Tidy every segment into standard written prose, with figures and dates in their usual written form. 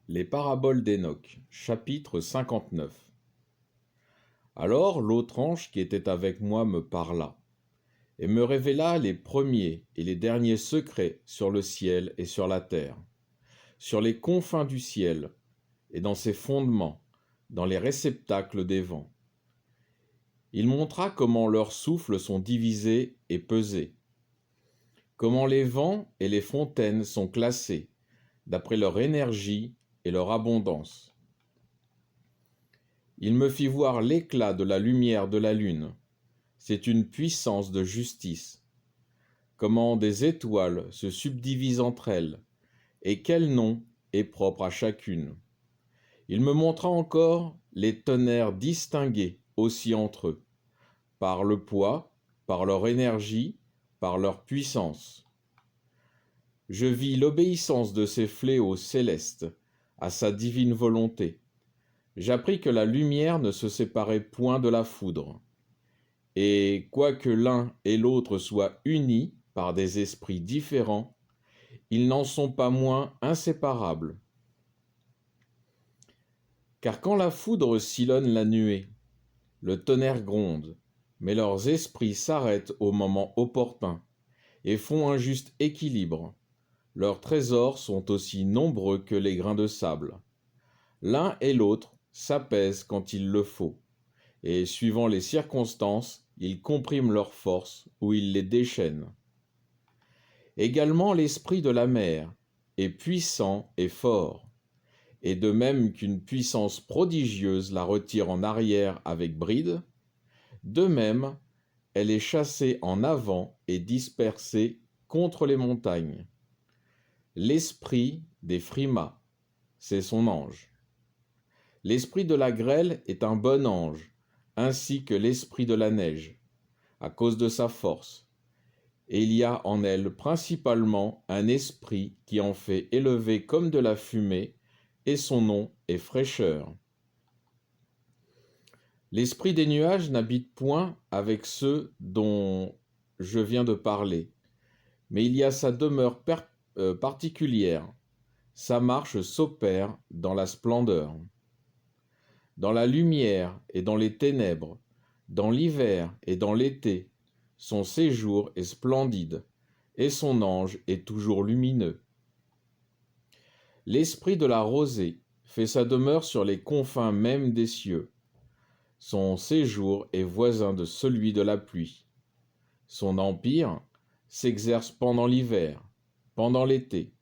Les paraboles d'Enoch, chapitre 59. Alors l'autre ange qui était avec moi me parla, et me révéla les premiers et les derniers secrets sur le ciel et sur la terre, sur les confins du ciel, et dans ses fondements, dans les réceptacles des vents. Il montra comment leurs souffles sont divisés et pesés, comment les vents et les fontaines sont classés, d'après leur énergie et leur abondance. Il me fit voir l'éclat de la lumière de la lune. C'est une puissance de justice. Comment des étoiles se subdivisent entre elles, et quel nom est propre à chacune. Il me montra encore les tonnerres distingués aussi entre eux, par le poids, par leur énergie, par leur puissance. Je vis l'obéissance de ces fléaux célestes à sa divine volonté. J'appris que la lumière ne se séparait point de la foudre. Et quoique l'un et l'autre soient unis par des esprits différents, ils n'en sont pas moins inséparables. Car quand la foudre sillonne la nuée, le tonnerre gronde, mais leurs esprits s'arrêtent au moment opportun et font un juste équilibre. Leurs trésors sont aussi nombreux que les grains de sable. L'un et l'autre s'apaisent quand il le faut, et suivant les circonstances, ils compriment leurs forces ou ils les déchaînent. Également l'esprit de la mer est puissant et fort, et de même qu'une puissance prodigieuse la retire en arrière avec bride, de même elle est chassée en avant et dispersée contre les montagnes. L'esprit des frimas, c'est son ange. L'esprit de la grêle est un bon ange, ainsi que l'esprit de la neige, à cause de sa force. Et il y a en elle principalement un esprit qui en fait élever comme de la fumée, et son nom est fraîcheur. L'esprit des nuages n'habite point avec ceux dont je viens de parler, mais il y a sa demeure particulière. Sa marche s'opère dans la splendeur. Dans la lumière et dans les ténèbres, dans l'hiver et dans l'été, son séjour est splendide, et son ange est toujours lumineux. L'esprit de la rosée fait sa demeure sur les confins même des cieux. Son séjour est voisin de celui de la pluie. Son empire s'exerce pendant l'hiver, pendant l'été.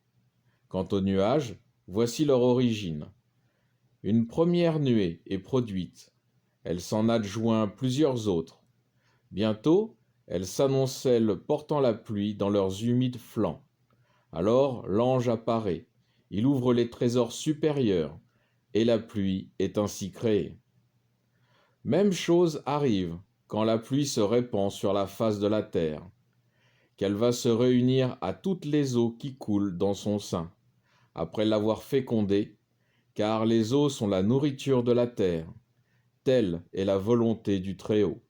Quant aux nuages, voici leur origine. Une première nuée est produite, elle s'en adjoint plusieurs autres. Bientôt, elles s'amoncellent portant la pluie dans leurs humides flancs. Alors l'ange apparaît, il ouvre les trésors supérieurs, et la pluie est ainsi créée. Même chose arrive quand la pluie se répand sur la face de la terre, qu'elle va se réunir à toutes les eaux qui coulent dans son sein, après l'avoir fécondée, car les eaux sont la nourriture de la terre, telle est la volonté du Très-Haut.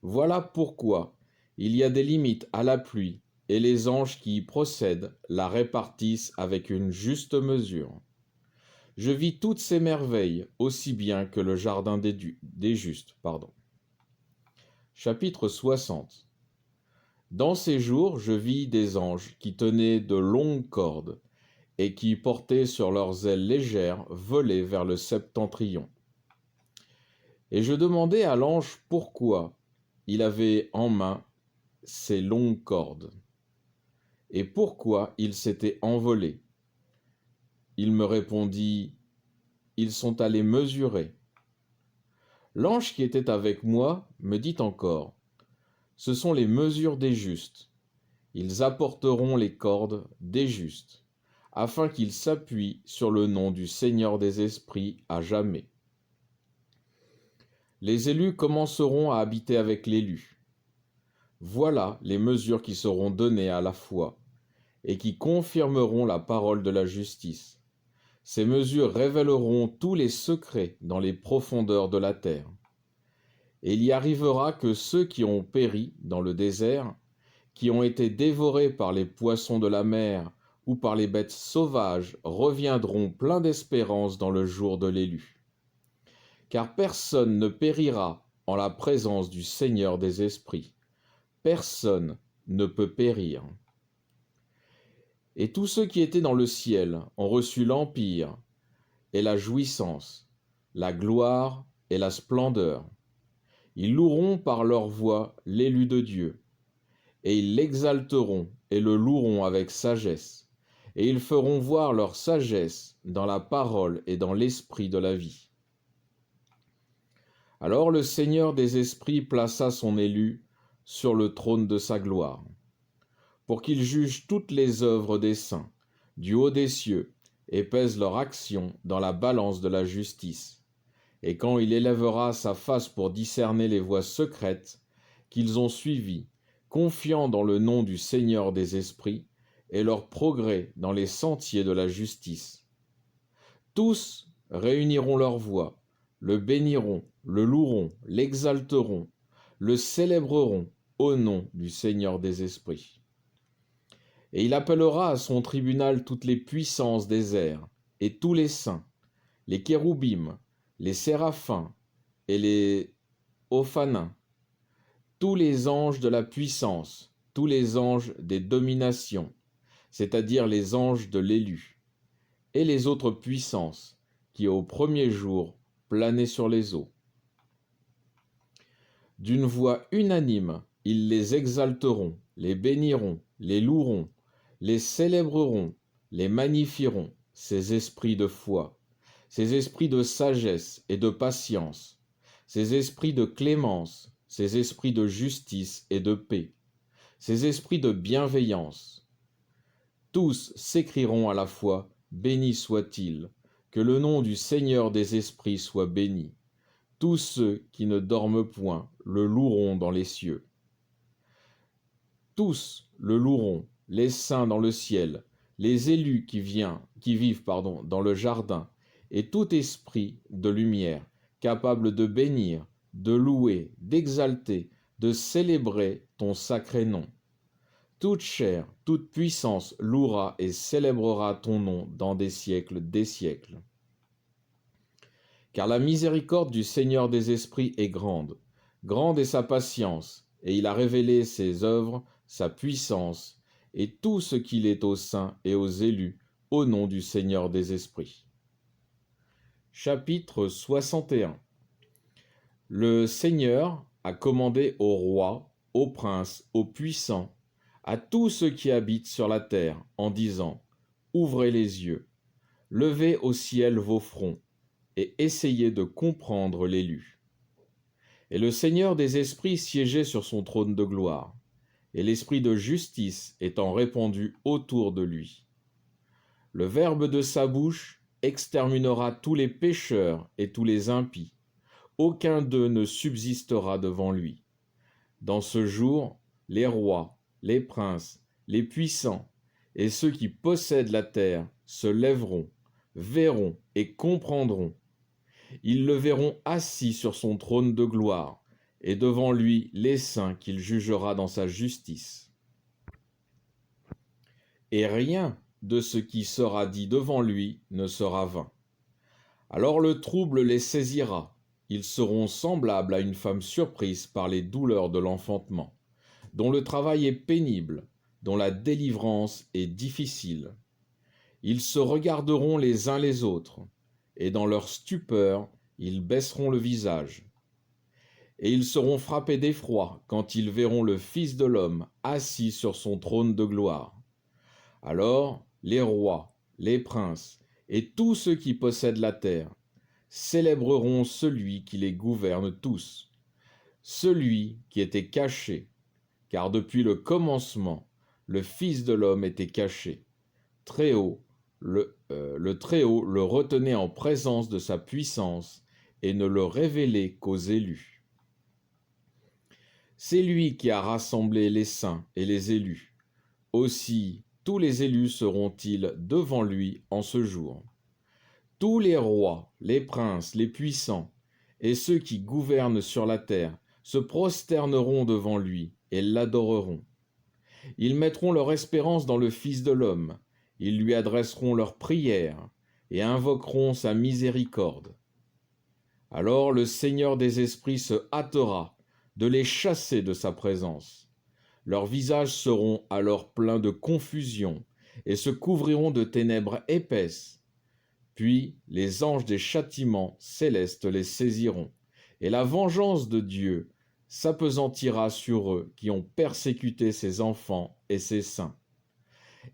Voilà pourquoi il y a des limites à la pluie, et les anges qui y procèdent la répartissent avec une juste mesure. Je vis toutes ces merveilles aussi bien que le jardin des justes. Chapitre 60. Dans ces jours, je vis des anges qui tenaient de longues cordes, et qui, portés sur leurs ailes légères, volaient vers le septentrion. Et je demandai à l'ange pourquoi il avait en main ces longues cordes, et pourquoi il s'était envolé. Il me répondit, ils sont allés mesurer. L'ange qui était avec moi me dit encore, ce sont les mesures des justes. Ils apporteront les cordes des justes, afin qu'ils s'appuient sur le nom du Seigneur des esprits à jamais. Les élus commenceront à habiter avec l'élu. Voilà les mesures qui seront données à la foi, et qui confirmeront la parole de la justice. Ces mesures révéleront tous les secrets dans les profondeurs de la terre. Et il y arrivera que ceux qui ont péri dans le désert, qui ont été dévorés par les poissons de la mer ou par les bêtes sauvages reviendront pleins d'espérance dans le jour de l'élu. Car personne ne périra en la présence du Seigneur des esprits. Personne ne peut périr. Et tous ceux qui étaient dans le ciel ont reçu l'empire et la jouissance, la gloire et la splendeur. Ils loueront par leur voix l'élu de Dieu, et ils l'exalteront et le loueront avec sagesse, et ils feront voir leur sagesse dans la parole et dans l'esprit de la vie. Alors le Seigneur des esprits plaça son élu sur le trône de sa gloire, pour qu'il juge toutes les œuvres des saints, du haut des cieux, et pèse leur action dans la balance de la justice. Et quand il élèvera sa face pour discerner les voies secrètes qu'ils ont suivies, confiants dans le nom du Seigneur des esprits, et leur progrès dans les sentiers de la justice. Tous réuniront leur voix, le béniront, le loueront, l'exalteront, le célébreront au nom du Seigneur des esprits. Et il appellera à son tribunal toutes les puissances des airs, et tous les saints, les kéroubim, les séraphins et les ophanins, tous les anges de la puissance, tous les anges des dominations, c'est-à-dire les anges de l'élu, et les autres puissances qui au premier jour planaient sur les eaux. D'une voix unanime, ils les exalteront, les béniront, les loueront, les célébreront, les magnifieront, ces esprits de foi, ces esprits de sagesse et de patience, ces esprits de clémence, ces esprits de justice et de paix, ces esprits de bienveillance. Tous s'écrieront à la fois, béni soit-il, que le nom du Seigneur des esprits soit béni. Tous ceux qui ne dorment point le loueront dans les cieux. Tous le loueront, les saints dans le ciel, les élus qui vivent dans le jardin, et tout esprit de lumière, capable de bénir, de louer, d'exalter, de célébrer ton sacré nom. Toute chair, toute puissance louera et célébrera ton nom dans des siècles des siècles. Car la miséricorde du Seigneur des esprits est grande, grande est sa patience, et il a révélé ses œuvres, sa puissance, et tout ce qu'il est aux saints et aux élus, au nom du Seigneur des esprits. Chapitre 61. Le Seigneur a commandé aux rois, aux princes, aux puissants, à tous ceux qui habitent sur la terre, en disant : ouvrez les yeux, levez au ciel vos fronts, et essayez de comprendre l'élu. Et le Seigneur des esprits siégeait sur son trône de gloire, et l'esprit de justice étant répandu autour de lui. Le verbe de sa bouche exterminera tous les pécheurs et tous les impies. Aucun d'eux ne subsistera devant lui. Dans ce jour, les rois, les princes, les puissants et ceux qui possèdent la terre se lèveront, verront et comprendront. Ils le verront assis sur son trône de gloire, et devant lui les saints qu'il jugera dans sa justice. Et rien de ce qui sera dit devant lui ne sera vain. Alors le trouble les saisira, ils seront semblables à une femme surprise par les douleurs de l'enfantement, dont le travail est pénible, dont la délivrance est difficile. Ils se regarderont les uns les autres, et dans leur stupeur, ils baisseront le visage. Et ils seront frappés d'effroi quand ils verront le Fils de l'homme assis sur son trône de gloire. Alors les rois, les princes et tous ceux qui possèdent la terre célébreront celui qui les gouverne tous, celui qui était caché, car depuis le commencement, le Fils de l'homme était caché. Très-Haut, le Très-Haut le retenait en présence de sa puissance et ne le révélait qu'aux élus. C'est lui qui a rassemblé les saints et les élus. Aussi, tous les élus seront-ils devant lui en ce jour. Tous les rois, les princes, les puissants et ceux qui gouvernent sur la terre se prosterneront devant lui et l'adoreront. Ils mettront leur espérance dans le Fils de l'homme Ils lui adresseront leurs prières et invoqueront sa miséricorde. Alors le Seigneur des esprits se hâtera de les chasser de sa présence. Leurs visages seront alors pleins de confusion et se couvriront de ténèbres épaisses. Puis les anges des châtiments célestes les saisiront, et la vengeance de Dieu s'appesantira sur eux qui ont persécuté ses enfants et ses saints.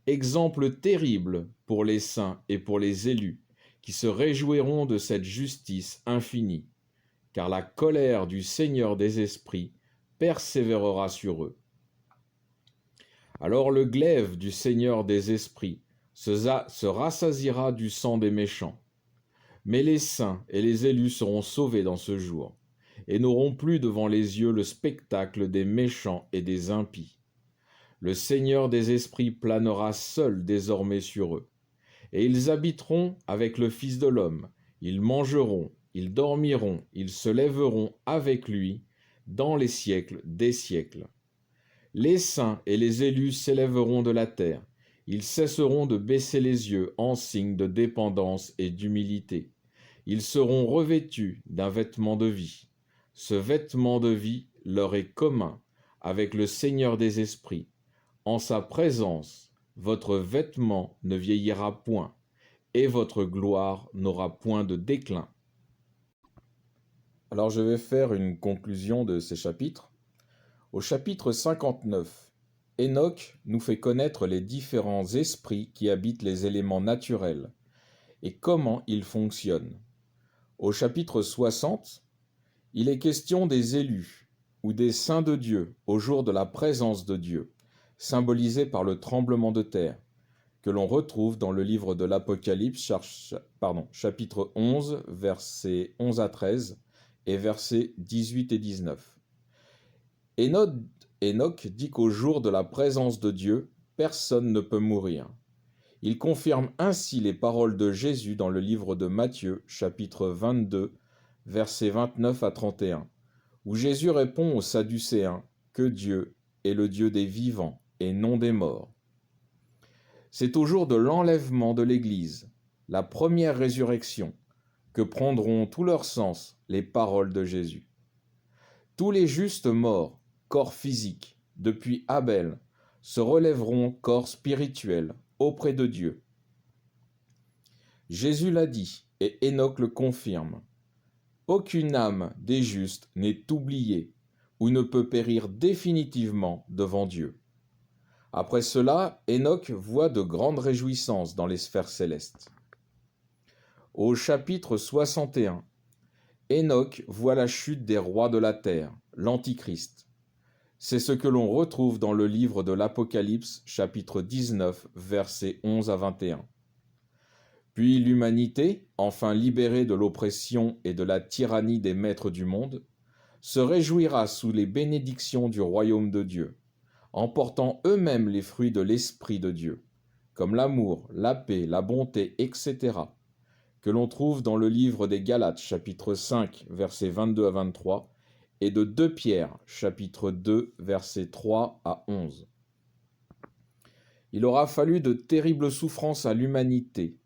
Exemple terrible pour les saints et pour les élus, qui se réjouiront de cette justice infinie, car la colère du Seigneur des esprits persévérera sur eux. Alors le glaive du Seigneur des esprits se rassasiera du sang des méchants. Mais les saints et les élus seront sauvés dans ce jour, et n'auront plus devant les yeux le spectacle des méchants et des impies. Le Seigneur des esprits planera seul désormais sur eux, et ils habiteront avec le Fils de l'homme, ils mangeront, ils dormiront, ils se lèveront avec lui dans les siècles des siècles. Les saints et les élus s'élèveront de la terre, ils cesseront de baisser les yeux en signe de dépendance et d'humilité. Ils seront revêtus d'un vêtement de vie. Ce vêtement de vie leur est commun avec le Seigneur des esprits. En sa présence, votre vêtement ne vieillira point, et votre gloire n'aura point de déclin. Alors je vais faire une conclusion de ces chapitres. Au chapitre 59, Enoch nous fait connaître les différents esprits qui habitent les éléments naturels et comment ils fonctionnent. Au chapitre 60, il est question des élus ou des saints de Dieu au jour de la présence de Dieu, symbolisé par le tremblement de terre, que l'on retrouve dans le livre de l'Apocalypse, chapitre 11, versets 11 à 13 et versets 18 et 19. Enoch dit qu'au jour de la présence de Dieu, personne ne peut mourir. Il confirme ainsi les paroles de Jésus dans le livre de Matthieu, chapitre 22, versets 29 à 31, où Jésus répond aux Sadducéens que Dieu est le Dieu des vivants et non des morts. C'est au jour de l'enlèvement de l'Église, la première résurrection, que prendront tout leur sens les paroles de Jésus. Tous les justes morts, corps physique, depuis Abel, se relèveront corps spirituel auprès de Dieu. Jésus l'a dit, et Enoch le confirme. Aucune âme des justes n'est oubliée ou ne peut périr définitivement devant Dieu. Après cela, Enoch voit de grandes réjouissances dans les sphères célestes. Au chapitre 61, Enoch voit la chute des rois de la terre, l'Antichrist. C'est ce que l'on retrouve dans le livre de l'Apocalypse, chapitre 19, versets 11 à 21. Puis l'humanité, enfin libérée de l'oppression et de la tyrannie des maîtres du monde, se réjouira sous les bénédictions du royaume de Dieu, en portant eux-mêmes les fruits de l'Esprit de Dieu, comme l'amour, la paix, la bonté, etc., que l'on trouve dans le livre des Galates, chapitre 5, versets 22 à 23, et de 2 Pierre, chapitre 2, versets 3 à 11. Il aura fallu de terribles souffrances à l'humanité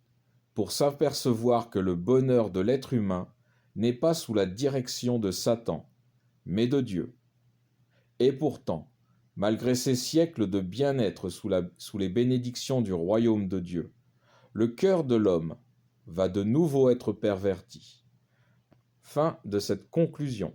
pour s'apercevoir que le bonheur de l'être humain n'est pas sous la direction de Satan, mais de Dieu. Et pourtant, malgré ces siècles de bien-être sous les bénédictions du royaume de Dieu, le cœur de l'homme va de nouveau être perverti. Fin de cette conclusion.